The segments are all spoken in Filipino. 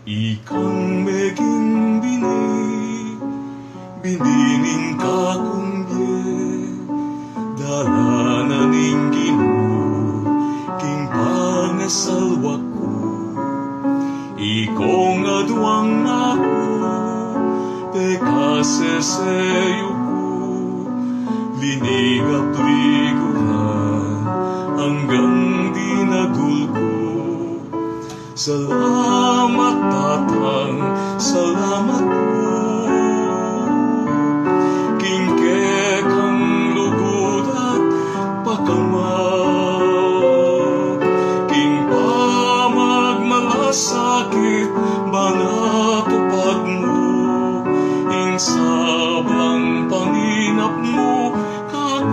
Ikang meging binining kakong dala na ning Ginoo king pangasalwa ko. Ikaw nga duwang ako pekaseseyo ko linigap-liguhan hanggang dinagul ko. Salamat Tatang, salamat po. Kingke kang lugod at pagkamag. King pa magmalasakit, banatupad mo. Ing sablang panginap mo kako.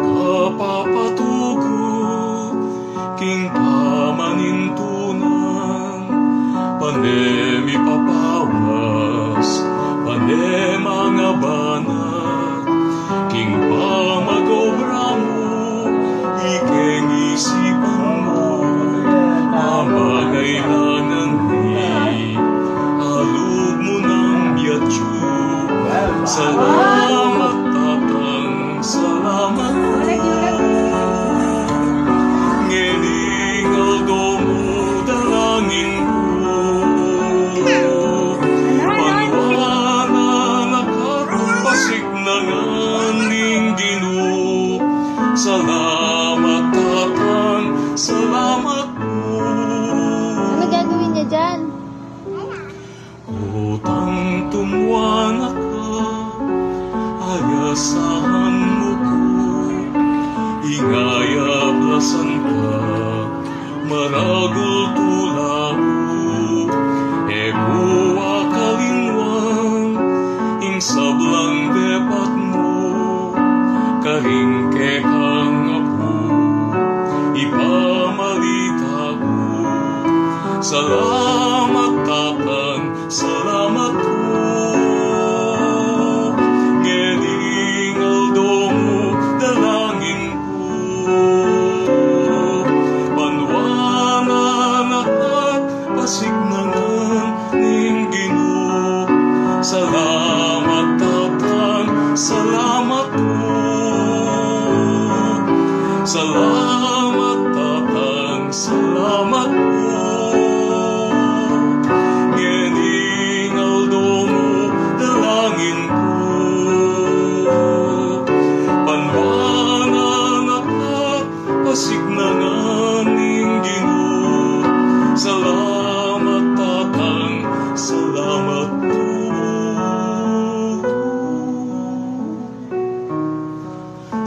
Kapapatugot, king pamanintunan, pandemi papawas, mga banat, king pamagobra mo, ikeng isipan mo, mamagailangan ni, alug mo ng biyatyo. Salamat Tatang, salamat po. Ngeningal domo dalangin ko. Panwana nakapasik na nganing Ginoo. Salamat Tatang, salamat po. Ano gagawin niya dyan? Utang tumuanak ka, ayasahan mo ko. Ingayablasan ka, maragul tulago. Ekuwa kalinwan, ing sablang depat mo. Karingke kang apo, ipamalita ko. Salamat Tatang, salamat po. Ngeningal domo dalangin ko. Panwana nakat pasignangan ning Ginoo. Salamat Tatang, salamat po. Salamat Tatang, salamat po. Ngeningal domo dalangin ko. Panwana nakat pasignangan ning Ginoo. Salamat Tatang, salamat po.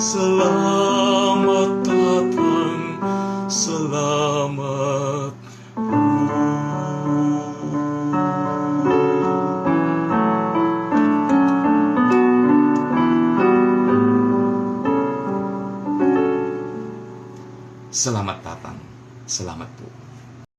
Salamat Tatang, salamat po. Salamat Tatang, salamat po.